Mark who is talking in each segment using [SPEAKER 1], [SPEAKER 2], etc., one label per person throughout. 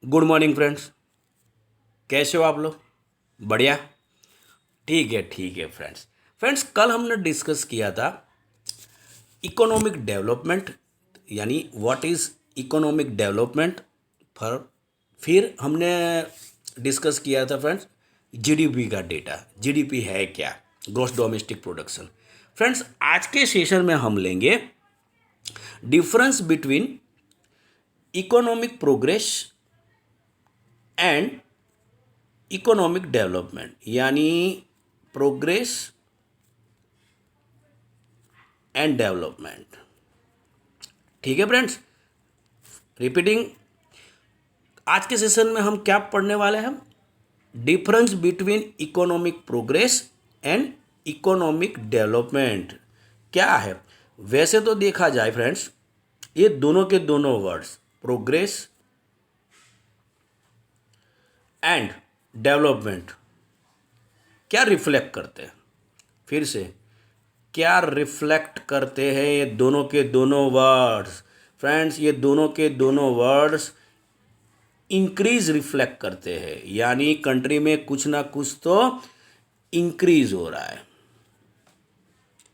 [SPEAKER 1] Good morning friends. कैसे हो आप लोग? बढ़िया। ठीक है फ्रेंड्स। कल हमने डिस्कस किया था इकोनॉमिक डेवलपमेंट, यानी what is economic development. For फिर हमने डिस्कस किया था फ्रेंड्स जीडीपी का डेटा। जीडीपी है क्या? Gross domestic production. फ्रेंड्स, आज के सेशन में हम लेंगे difference between economic progress and economic development, यानी प्रोग्रेस एंड डेवलपमेंट। ठीक है फ्रेंड्स, रिपीटिंग। आज के सेशन में हम क्या पढ़ने वाले हैं? Difference between economic progress and economic development क्या है? वैसे तो देखा जाए फ्रेंड्स, ये दोनों के दोनों वर्ड्स प्रोग्रेस एंड डेवलपमेंट क्या रिफ्लेक्ट करते हैं? फिर से, क्या रिफ्लेक्ट करते हैं ये दोनों के दोनों वर्ड्स? फ्रेंड्स, ये दोनों के दोनों वर्ड्स इंक्रीज रिफ्लेक्ट करते हैं, यानी कंट्री में कुछ ना कुछ तो इंक्रीज हो रहा है।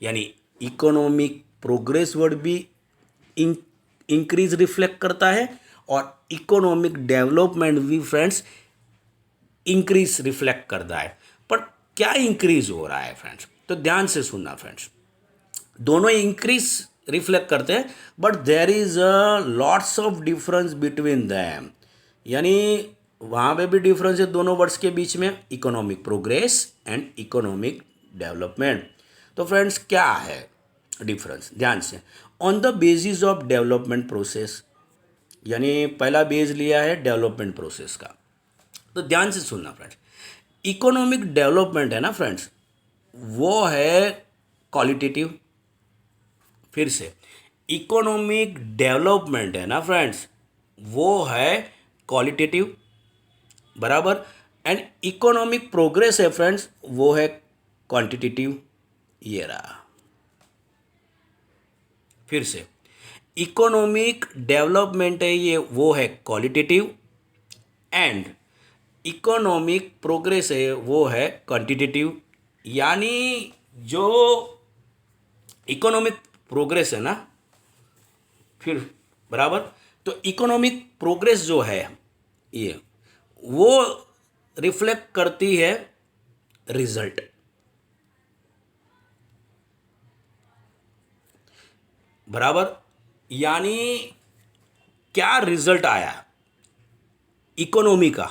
[SPEAKER 1] यानी इकोनॉमिक प्रोग्रेस वर्ड भी इंक्रीज रिफ्लेक्ट करता है और इकोनॉमिक डेवलपमेंट भी फ्रेंड्स इंक्रीज रिफ्लेक्ट करता है। पर क्या इंक्रीज हो रहा है फ्रेंड्स? तो ध्यान से सुनना फ्रेंड्स, दोनों इंक्रीज रिफ्लेक्ट करते हैं, but there is a lots of difference between them. यानी वहाँ पे भी डिफरेंस है दोनों वर्ड्स के बीच में, economic progress and economic development. तो फ्रेंड्स, क्या है डिफरेंस? ध्यान से, on the basis of development process, यानी पहला बेस लिया है डेवलपमेंट प्रोसेस का। तो ध्यान से सुनना फ्रेंड्स, इकोनॉमिक डेवलपमेंट है ना फ्रेंड्स, वो है क्वालिटेटिव। फिर से, इकोनॉमिक डेवलपमेंट है ना फ्रेंड्स, वो है क्वालिटेटिव, बराबर। एंड इकोनॉमिक प्रोग्रेस है फ्रेंड्स, वो है क्वांटिटेटिव। ये रहा। फिर से, इकोनॉमिक डेवलपमेंट है ये, वो है क्वालिटेटिव, एंड इकोनॉमिक प्रोग्रेस है वो है क्वांटिटेटिव। यानी जो इकोनॉमिक प्रोग्रेस है ना, फिर बराबर, तो इकोनॉमिक प्रोग्रेस जो है ये, वो रिफ्लेक्ट करती है रिजल्ट, बराबर। यानी क्या रिजल्ट आया इकोनॉमी का,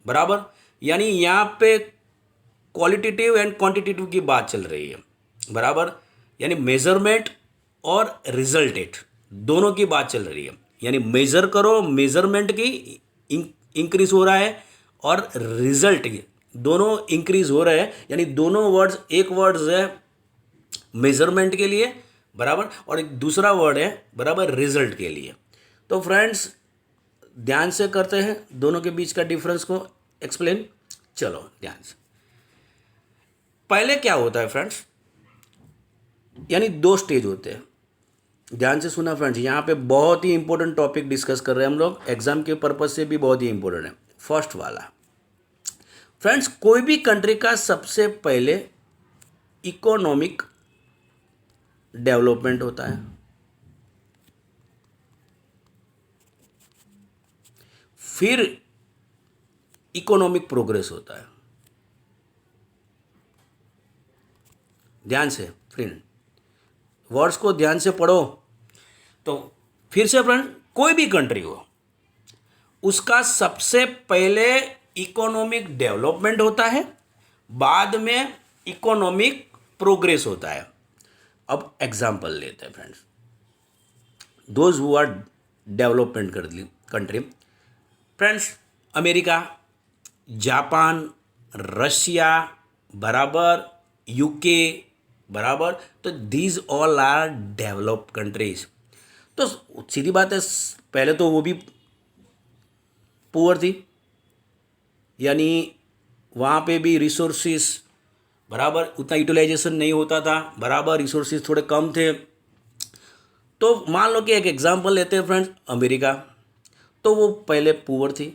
[SPEAKER 1] बराबर। यानी यहाँ पे क्वालिटेटिव एंड क्वांटिटेटिव की बात चल रही है, बराबर। यानी मेजरमेंट और रिजल्टेड दोनों की बात चल रही है। यानी मेजर करो, मेजरमेंट की इंक्रीज हो रहा है, और रिजल्ट की दोनों इंक्रीज हो रहे हैं। यानी दोनों वर्ड्स, एक वर्ड्स है मेजरमेंट के लिए, बराबर, और एक दूसरा वर्ड है बराबर रिजल्ट के लिए। तो फ्रेंड्स, ध्यान से करते हैं दोनों के बीच का डिफरेंस को एक्सप्लेन। चलो ध्यान से, पहले क्या होता है फ्रेंड्स, यानी दो स्टेज होते हैं। ध्यान से सुना फ्रेंड्स, यहाँ पे बहुत ही इंपॉर्टेंट टॉपिक डिस्कस कर रहे हैं हम लोग, एग्जाम के पर्पज से भी बहुत ही इंपॉर्टेंट है। फर्स्ट वाला फ्रेंड्स, कोई भी कंट्री का सबसे पहले इकोनॉमिक डेवलपमेंट होता है, फिर इकोनॉमिक प्रोग्रेस होता है। ध्यान से फ्रेंड, वर्ड्स को ध्यान से पढ़ो। तो फिर से फ्रेंड, कोई भी कंट्री हो, उसका सबसे पहले इकोनॉमिक डेवलपमेंट होता है, बाद में इकोनॉमिक प्रोग्रेस होता है। अब एग्जांपल लेते हैं friends, those who are development country friends, America, Japan, Russia, बराबर, यूके, बराबर। तो these all are developed countries. तो सीधी बात है, पहले तो वो भी पुअर थी, यानी वहाँ पे भी रिसोर्सेस बराबर उतना यूटिलाइजेशन नहीं होता था, बराबर रिसोर्सेज थोड़े कम थे। तो मान लो कि एक एग्जांपल लेते हैं फ्रेंड्स, अमेरिका, तो वो पहले पुअर थी,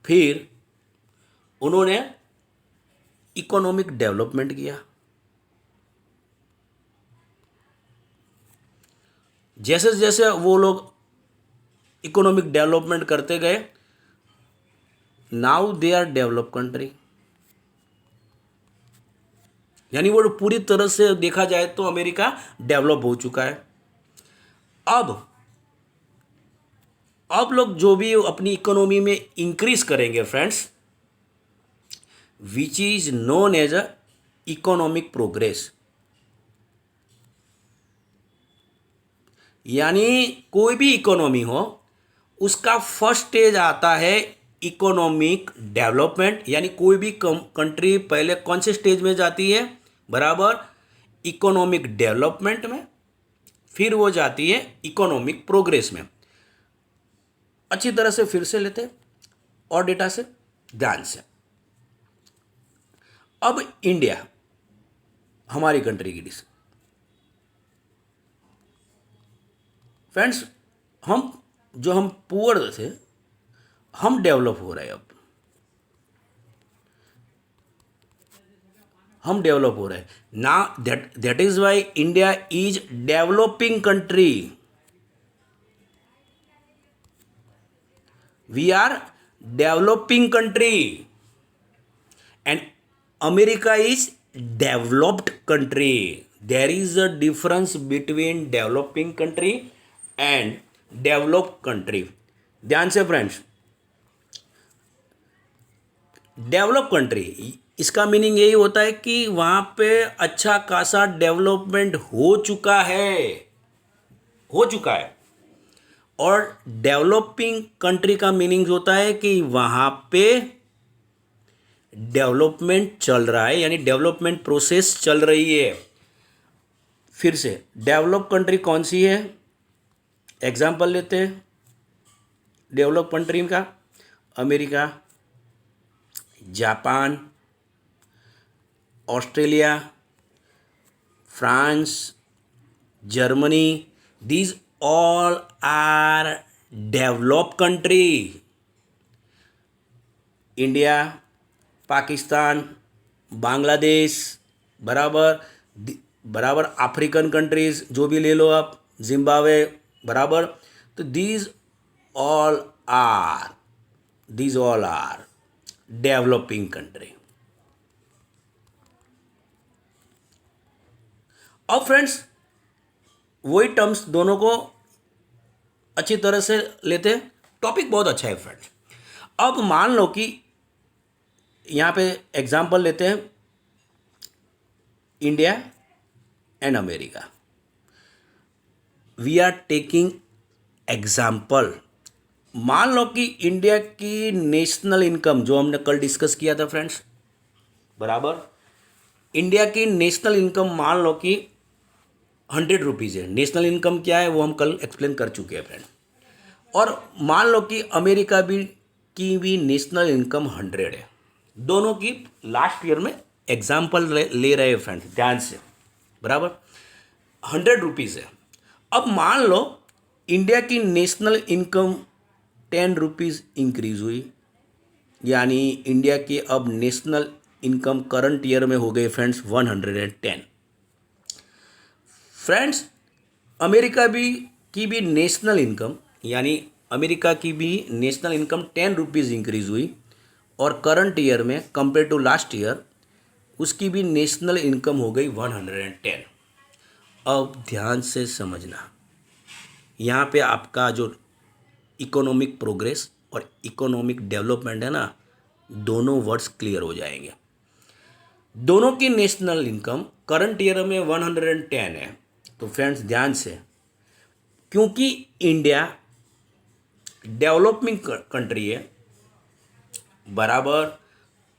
[SPEAKER 1] फिर उन्होंने इकोनॉमिक डेवलपमेंट किया। जैसे जैसे वो लोग इकोनॉमिक डेवलपमेंट करते गए, now they are develop country. यानी वो पूरी तरह से देखा जाए तो अमेरिका डेवलप हो चुका है। अब लोग जो भी अपनी इकोनॉमी में इंक्रीज करेंगे friends, which is known as a economic progress. यानी कोई भी इकोनॉमी हो, उसका फर्स्ट स्टेज आता है इकोनॉमिक डेवलपमेंट। यानी कोई भी कंट्री पहले कौन से स्टेज में जाती है, बराबर इकोनॉमिक डेवलपमेंट में, फिर वो जाती है इकोनॉमिक प्रोग्रेस में। अच्छी तरह से फिर से लेते और डेटा से ध्यान से। अब इंडिया हमारी कंट्री की डिश फ्रेंड्स, हम पुअर थे, हम डेवलप हो रहे हैं। अब हम डेवलप हो रहे हैं ना। That is why India is developing country. We are developing country and America is developed country. There is a difference between developing country and developed country. ध्यान से फ्रेंड्स, डेवलप कंट्री इसका मीनिंग यही होता है कि वहाँ पे अच्छा खासा डेवलपमेंट हो चुका है। और डेवलपिंग कंट्री का मीनिंग होता है कि वहाँ पे डेवलपमेंट चल रहा है, यानी डेवलपमेंट प्रोसेस चल रही है। फिर से डेवलप कंट्री कौन सी है, एग्जाम्पल लेते हैं डेवलप कंट्री का। America, Japan, Australia, France, Germany, these all are developed country. India, Pakistan, Bangladesh, बराबर अफ्रीकन कंट्रीज जो भी ले लो आप, जिम्बाब्वे, बराबर। तो these all are developing country. अब फ्रेंड्स वही टर्म्स दोनों को अच्छी तरह से लेते हैं। टॉपिक बहुत अच्छा है फ्रेंड्स। अब मान लो कि यहाँ पे एग्जाम्पल लेते हैं India and America. We are taking example. मान लो कि इंडिया की नेशनल इनकम, जो हमने कल डिस्कस किया था फ्रेंड्स, बराबर, इंडिया की नेशनल इनकम मान लो कि 100 रुपीज़ है। नेशनल इनकम क्या है वो हम कल एक्सप्लेन कर चुके हैं फ्रेंड। और मान लो कि अमेरिका की भी नेशनल इनकम 100 है। दोनों की लास्ट ईयर में एग्जाम्पल ले रहे हैं फ्रेंड्स, ध्यान से, बराबर 100 रुपीज़ है। अब मान लो इंडिया की नेशनल इनकम 10 रुपीज़ इंक्रीज हुई, यानी इंडिया की अब नेशनल इनकम करंट ईयर में हो गई फ्रेंड्स 110। फ्रेंड्स अमेरिका की भी नेशनल इनकम, यानी अमेरिका की भी नेशनल इनकम 10 रुपीज़ इंक्रीज हुई, और करंट ईयर में कंपेयर टू लास्ट ईयर उसकी भी नेशनल इनकम हो गई 110। अब ध्यान से समझना, यहाँ पे आपका जो इकोनॉमिक प्रोग्रेस और इकोनॉमिक डेवलपमेंट है ना, दोनों वर्ड्स क्लियर हो जाएंगे। दोनों की नेशनल इनकम करंट ईयर में 110 है। तो फ्रेंड्स ध्यान से, क्योंकि इंडिया डेवलपिंग कंट्री है, बराबर,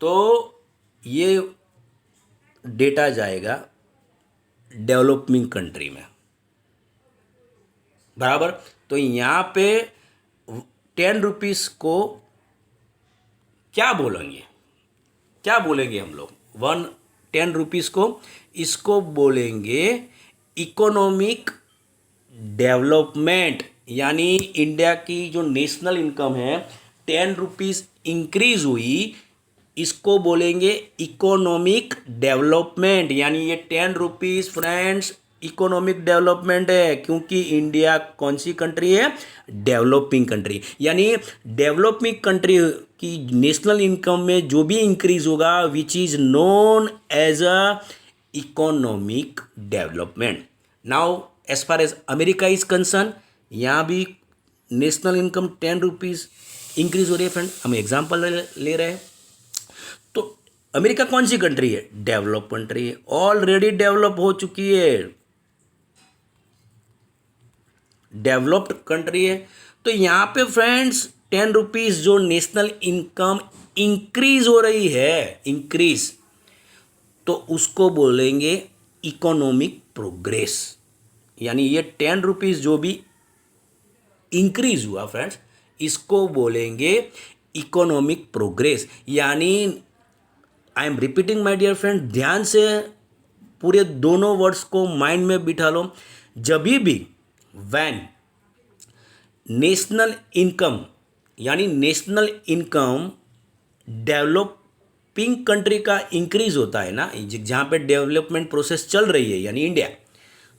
[SPEAKER 1] तो ये डेटा जाएगा डेवलपिंग कंट्री में, बराबर। तो यहाँ पे 10 रुपीज़ को क्या बोलेंगे हम लोग, 10 रुपीज़ को, इसको बोलेंगे इकोनॉमिक डेवलपमेंट। यानी इंडिया की जो नेशनल इनकम है ₹10 इंक्रीज हुई, इसको बोलेंगे इकोनॉमिक डेवलपमेंट। यानी ये ₹10 फ्रेंड्स इकोनॉमिक डेवलपमेंट है, क्योंकि इंडिया कौन सी कंट्री है? Developing country. यानी डेवलपिंग कंट्री की नेशनल इनकम में जो भी इंक्रीज होगा which is known as a economic development. Now as far as America is concern, यहाँ भी नेशनल इनकम ₹10 इंक्रीज हो रही है फ्रेंड। हम एग्जाम्पल ले रहे हैं। तो अमेरिका कौन सी कंट्री है? डेवलप कंट्री है, ऑलरेडी डेवलप हो चुकी है, डेवलप्ड कंट्री है। तो यहाँ पे फ्रेंड्स ₹10 जो नेशनल इनकम इंक्रीज हो रही है, इंक्रीज, तो उसको बोलेंगे इकोनॉमिक प्रोग्रेस। यानी ये ₹10 जो भी इंक्रीज हुआ फ्रेंड्स, इसको बोलेंगे इकोनॉमिक प्रोग्रेस। यानी I am repeating my dear friend, ध्यान से पूरे दोनों वर्ड्स को माइंड में बिठा लो। जब भी व्हेन नेशनल इनकम, यानी नेशनल इनकम डेवलपिंग कंट्री का इंक्रीज होता है ना, जहाँ पे डेवलपमेंट प्रोसेस चल रही है यानी इंडिया,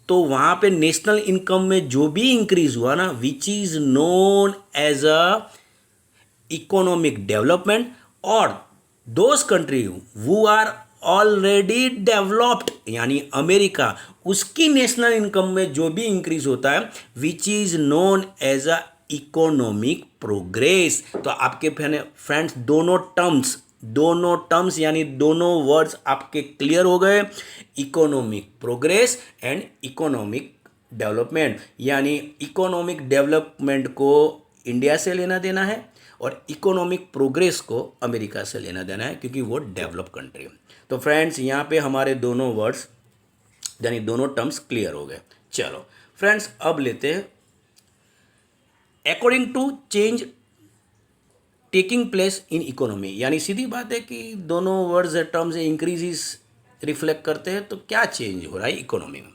[SPEAKER 1] तो वहाँ पे नेशनल इनकम में जो भी इंक्रीज हुआ ना, which is known as a economic development. और दोज कंट्री वो आर ऑलरेडी डेवलप्ड, यानी अमेरिका, उसकी नेशनल इनकम में जो भी इंक्रीज होता है which is known as a economic progress. तो आपके फ्रेंड्स दोनों टर्म्स यानी दोनों वर्ड्स आपके क्लियर हो गए, economic progress and economic development. यानी इकोनॉमिक डेवलपमेंट को इंडिया से लेना देना है और इकोनॉमिक प्रोग्रेस को अमेरिका से लेना देना है, क्योंकि वो डेवलप कंट्री है। तो फ्रेंड्स यहाँ पे हमारे दोनों वर्ड्स यानी दोनों टर्म्स क्लियर हो गए। चलो फ्रेंड्स अब लेते हैं according to change taking place in economy. यानी सीधी बात है कि दोनों वर्ड्स टर्म्स इंक्रीज रिफ्लेक्ट करते हैं, तो क्या चेंज हो रहा है इकोनॉमी में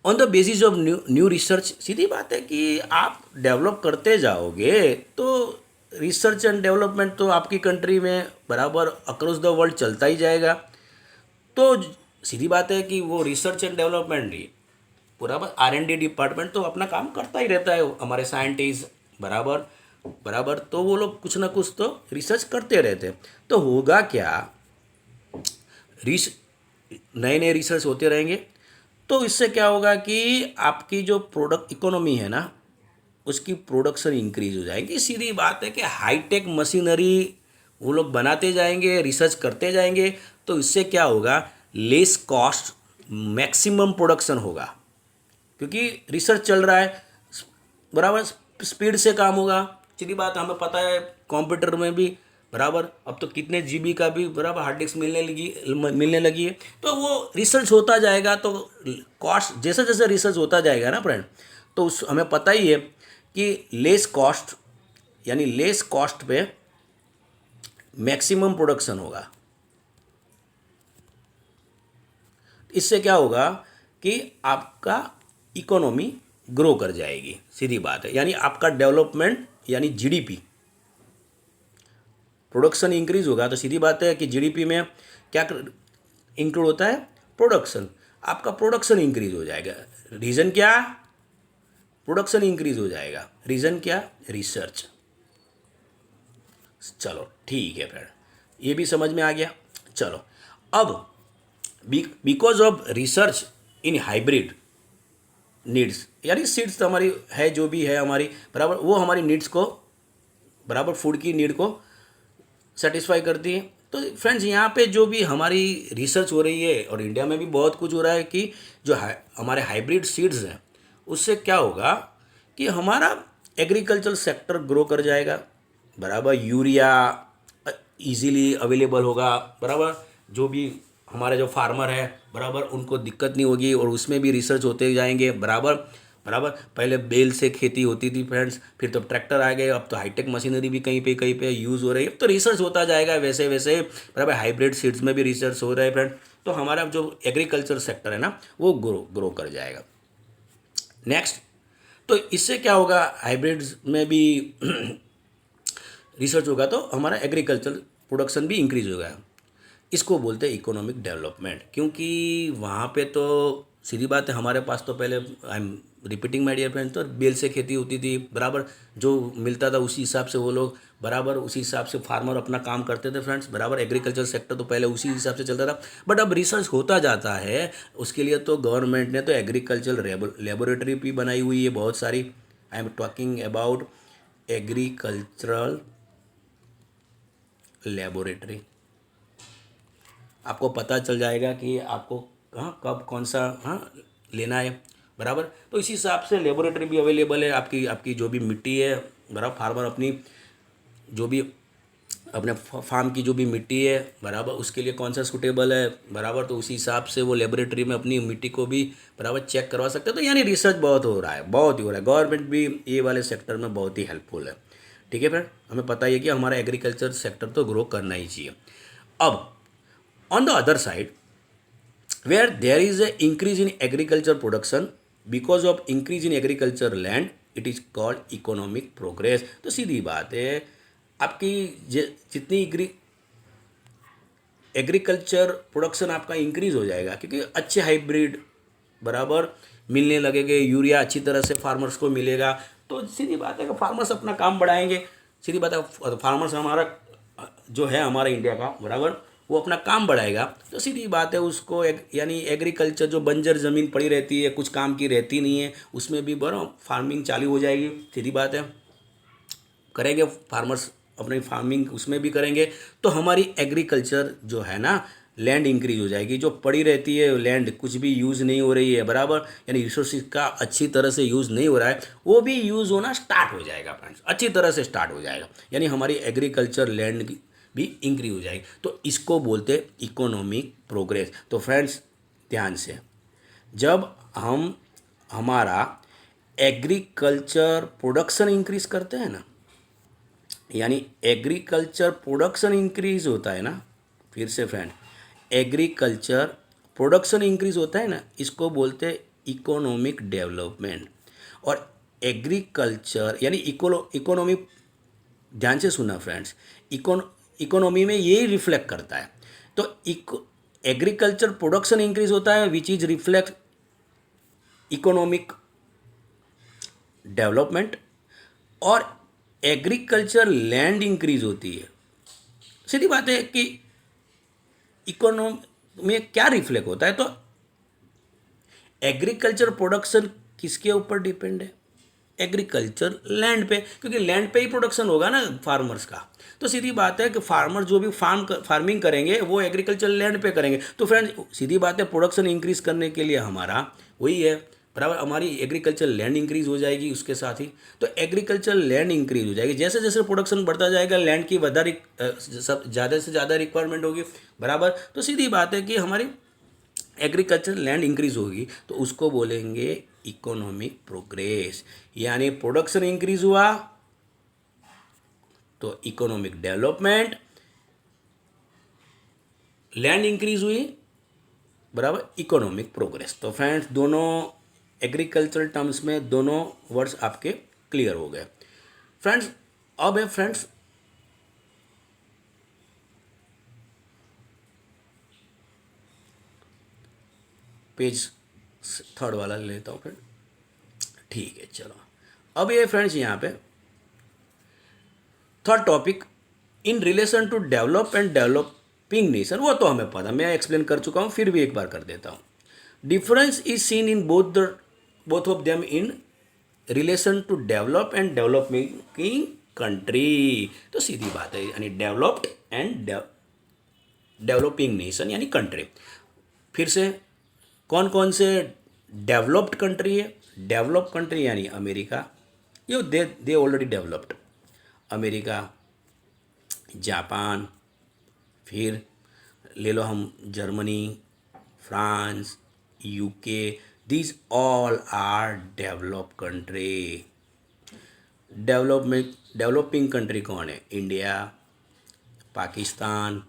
[SPEAKER 1] on the basis of new research. सीधी बात है कि आप डेवलप करते जाओगे तो रिसर्च एंड डेवलपमेंट तो आपकी कंट्री में बराबर अक्रॉस द वर्ल्ड चलता ही जाएगा। तो सीधी बात है कि वो रिसर्च एंड डेवलपमेंट ही बराबर R&D डिपार्टमेंट तो अपना काम करता ही रहता है, हमारे साइंटिस्ट बराबर तो वो लोग कुछ ना कुछ तो रिसर्च करते रहते हैं। तो होगा क्या, नए नए रिसर्च होते रहेंगे, तो इससे क्या होगा कि आपकी जो प्रोडक्ट इकोनॉमी है ना, उसकी प्रोडक्शन इंक्रीज हो जाएगी। सीधी बात है कि हाईटेक मशीनरी वो लोग बनाते जाएंगे, रिसर्च करते जाएंगे, तो इससे क्या होगा, लेस कॉस्ट मैक्सिमम प्रोडक्शन होगा, क्योंकि रिसर्च चल रहा है, बराबर स्पीड से काम होगा। सीधी बात हमें पता है कंप्यूटर में भी बराबर अब तो कितने GB का भी बराबर हार्ड डिस्क मिलने लगी है। तो वो रिसर्च होता जाएगा, तो कॉस्ट जैसे जैसे रिसर्च होता जाएगा ना फ्रेंड, तो उस हमें पता ही है कि लेस कॉस्ट यानी लेस कॉस्ट पे मैक्सिमम प्रोडक्शन होगा। इससे क्या होगा कि आपका इकोनॉमी ग्रो कर जाएगी, सीधी बात है। यानी आपका डेवलपमेंट यानी GDP, प्रोडक्शन इंक्रीज होगा, तो सीधी बात है कि GDP में क्या इंक्लूड होता है, प्रोडक्शन। आपका प्रोडक्शन इंक्रीज हो जाएगा। रीज़न क्या, प्रोडक्शन इंक्रीज हो जाएगा। रीज़न क्या, रिसर्च। चलो ठीक है फ्रेंड, ये भी समझ में आ गया। चलो अब because of research in hybrid needs, यानी सीड्स तो हमारी है जो भी है हमारी बराबर, वो हमारी नीड्स को बराबर फूड की नीड को सेटिस्फाई करती है। तो फ्रेंड्स यहाँ पे जो भी हमारी रिसर्च हो रही है, और इंडिया में भी बहुत कुछ हो रहा है, कि जो हमारे हाइब्रिड सीड्स हैं उससे क्या होगा कि हमारा एग्रीकल्चर सेक्टर ग्रो कर जाएगा, बराबर यूरिया इजीली अवेलेबल होगा, बराबर जो भी हमारे जो फार्मर है बराबर उनको दिक्कत नहीं होगी, और उसमें भी रिसर्च होते जाएंगे बराबर। पहले बैल से खेती होती थी फ्रेंड्स, फिर तो ट्रैक्टर आ गए, अब तो हाईटेक मशीनरी भी कहीं पे यूज़ हो रही है, तो रिसर्च होता जाएगा वैसे वैसे बराबर। हाइब्रिड सीड्स में भी रिसर्च हो रहा है फ्रेंड, तो हमारा जो एग्रीकल्चर सेक्टर है ना वो ग्रो कर जाएगा। नेक्स्ट, तो इससे क्या होगा, हाइब्रिड्स में भी रिसर्च होगा तो हमारा एग्रीकल्चर प्रोडक्शन भी इंक्रीज होगा। इसको बोलते हैं इकोनॉमिक डेवलपमेंट, क्योंकि वहाँ पे तो सीधी बात है, हमारे पास तो पहले, I am repeating my dear friend, तो बेल से खेती होती थी बराबर, जो मिलता था उसी हिसाब से वो लोग बराबर उसी हिसाब से फार्मर अपना काम करते थे फ्रेंड्स बराबर। एग्रीकल्चर सेक्टर तो पहले उसी हिसाब से चलता था, बट अब रिसर्च होता जाता है, उसके लिए तो गवर्नमेंट ने तो एग्रीकल्चर लेबोरेटरी भी बनाई हुई है बहुत सारी। I am talking about agricultural laboratory. आपको पता चल जाएगा कि आपको हाँ कब कौन सा हाँ लेना है बराबर। तो इसी हिसाब से लेबोरेटरी भी अवेलेबल है। आपकी आपकी जो भी मिट्टी है बराबर, फार्मर अपनी जो भी अपने फार्म की जो भी मिट्टी है बराबर, उसके लिए कौन सा सूटेबल है बराबर, तो उसी हिसाब से वो लेबोरेटरी में अपनी मिट्टी को भी बराबर चेक करवा सकते हैं। तो यानी रिसर्च बहुत हो रहा है, बहुत ही हो रहा है। गवर्नमेंट भी ये वाले सेक्टर में बहुत ही हेल्पफुल है। ठीक है फ्रेंड, हमें पता ही है कि हमारा एग्रीकल्चर सेक्टर तो ग्रो करना ही चाहिए। अब on the other side, where there is a increase in agriculture production, because of increase in agriculture land, it is called economic progress। तो सीधी बात है, आपकी जितनी एग्रीकल्चर प्रोडक्शन आपका इंक्रीज हो जाएगा, क्योंकि अच्छे हाइब्रिड बराबर मिलने लगेंगे, यूरिया अच्छी तरह से फार्मर्स को मिलेगा, तो सीधी बात है कि फार्मर्स अपना काम बढ़ाएंगे। सीधी बात है, फार्मर्स हमारा जो है हमारा इंडिया का बराबर, वो अपना काम बढ़ाएगा, तो सीधी बात है उसको यानी एग्रीकल्चर जो बंजर ज़मीन पड़ी रहती है, कुछ काम की रहती नहीं है, उसमें भी बड़ा फार्मिंग चालू हो जाएगी। सीधी बात है, करेंगे फार्मर्स अपनी फार्मिंग उसमें भी करेंगे, तो हमारी एग्रीकल्चर जो है ना, लैंड इंक्रीज हो जाएगी। जो पड़ी रहती है लैंड, कुछ भी यूज़ नहीं हो रही है बराबर, यानी रिसोर्सेज का अच्छी तरह से यूज़ नहीं हो रहा है, वो भी यूज़ होना स्टार्ट हो जाएगा फ्रेंड्स, अच्छी तरह से स्टार्ट हो जाएगा, यानी हमारी एग्रीकल्चर लैंड भी इंक्रीज हो जाएगी। तो इसको बोलते हैं इकोनॉमिक प्रोग्रेस। तो फ्रेंड्स ध्यान से, जब हम हमारा एग्रीकल्चर प्रोडक्शन इंक्रीज करते हैं ना, यानी एग्रीकल्चर प्रोडक्शन इंक्रीज होता है ना, फिर से फ्रेंड, एग्रीकल्चर प्रोडक्शन इंक्रीज होता है ना, इसको बोलते हैं इकोनॉमिक डेवलपमेंट। और एग्रीकल्चर यानी इकोनॉमी, ध्यान से सुना फ्रेंड्स, इकोनॉमी में यही रिफ्लेक्ट करता है। तो एग्रीकल्चर प्रोडक्शन इंक्रीज होता है which is reflect economic development, और एग्रीकल्चर लैंड इंक्रीज होती है। सीधी बात है कि इकोनॉमी में क्या रिफ्लेक्ट होता है, तो एग्रीकल्चर प्रोडक्शन किसके ऊपर डिपेंड है, एग्रीकल्चर लैंड पे, क्योंकि लैंड पे ही प्रोडक्शन होगा ना फार्मर्स का। तो सीधी बात है कि फार्मर जो भी फार्मिंग करेंगे वो एग्रीकल्चर लैंड पे करेंगे। तो फ्रेंड्स सीधी बात है, प्रोडक्शन इंक्रीज करने के लिए हमारा वही है बराबर, हमारी एग्रीकल्चर लैंड इंक्रीज हो जाएगी उसके साथ ही। तो एग्रीकल्चर लैंड इंक्रीज हो जाएगी, जैसे जैसे प्रोडक्शन बढ़ता जाएगा लैंड की ज़्यादा से ज़्यादा रिक्वायरमेंट होगी बराबर। तो सीधी बात है कि हमारी एग्रीकल्चर लैंड इंक्रीज होगी, तो उसको बोलेंगे इकोनॉमिक प्रोग्रेस। यानी प्रोडक्शन इंक्रीज हुआ तो इकोनॉमिक डेवलपमेंट, लैंड इंक्रीज हुई बराबर इकोनॉमिक प्रोग्रेस। तो फ्रेंड्स दोनों एग्रीकल्चरल टर्म्स में दोनों वर्ड्स आपके क्लियर हो गए फ्रेंड्स। अब है फ्रेंड्स पेज 3 वाला ले लेता हूँ फ्रेंड, ठीक है चलो। अब ये फ्रेंड्स यहाँ पे third topic, in relation to develop and developing nation, वो तो हमें पता, मैं एक्सप्लेन कर चुका हूँ, फिर भी एक बार कर देता हूँ। Difference is seen in both of them in relation to develop and developing country. तो सीधी बात है, यानी डेवलप्ड एंड डेवलपिंग नेशन यानी कंट्री। फिर से कौन कौन से डेवलप्ड कंट्री है, डेवलप कंट्री यानी अमेरिका, ये they already developed, America, Japan, फिर ले लो हम Germany, France, UK, these all are develop country. Developing country कौन है, इंडिया, पाकिस्तान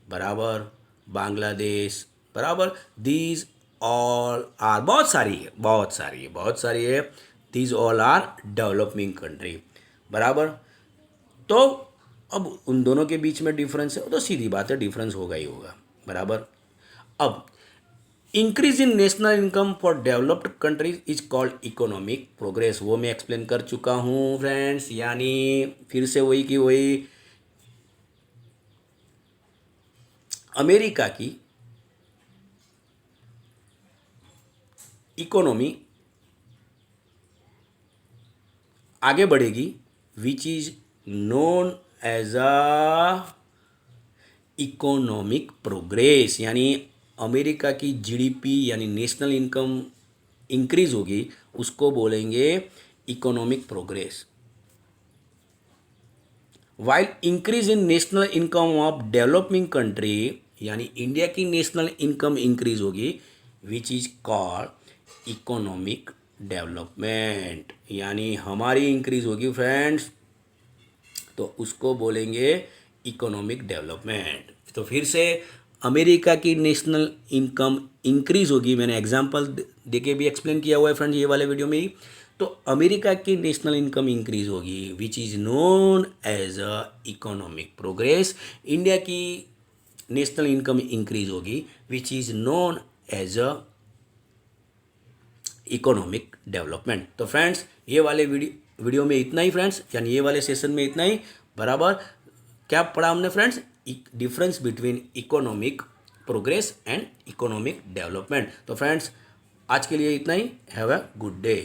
[SPEAKER 1] बराबर, बांग्लादेश बराबर, दीज ऑल आर, बहुत सारी है, बहुत सारी है, these all are developing country बराबर। तो अब उन दोनों के बीच में डिफरेंस है तो सीधी बात है डिफरेंस होगा ही होगा, बराबर। अब increase in national income for developed countries is called economic progress, वो मैं एक्सप्लेन कर चुका हूँ फ्रेंड्स। यानी फिर से वही की वही, अमेरिका की इकोनॉमी आगे बढ़ेगी which is known as a economic progress, यानी अमेरिका की जीडीपी यानी नेशनल इनकम इंक्रीज होगी, उसको बोलेंगे economic progress. While increase in national income of developing country, यानी इंडिया की नेशनल इनकम इंक्रीज होगी which is called economic development, यानी हमारी इंक्रीज होगी फ्रेंड्स तो उसको बोलेंगे इकोनॉमिक डेवलपमेंट। तो फिर से अमेरिका की नेशनल इनकम इंक्रीज होगी, मैंने एग्जांपल देके भी एक्सप्लेन किया हुआ है फ्रेंड्स ये वाले वीडियो में ही। तो अमेरिका की नेशनल इनकम इंक्रीज होगी which is known as a economic progress. India की नेशनल इनकम इंक्रीज होगी which is known as a economic development. तो फ्रेंड्स ये वाले वीडियो में इतना ही फ्रेंड्स, यानी ये वाले सेशन में इतना ही, बराबर। क्या पढ़ा हमने friends? Difference between economic progress and economic development. तो फ्रेंड्स आज के लिए इतना ही। Have a good day.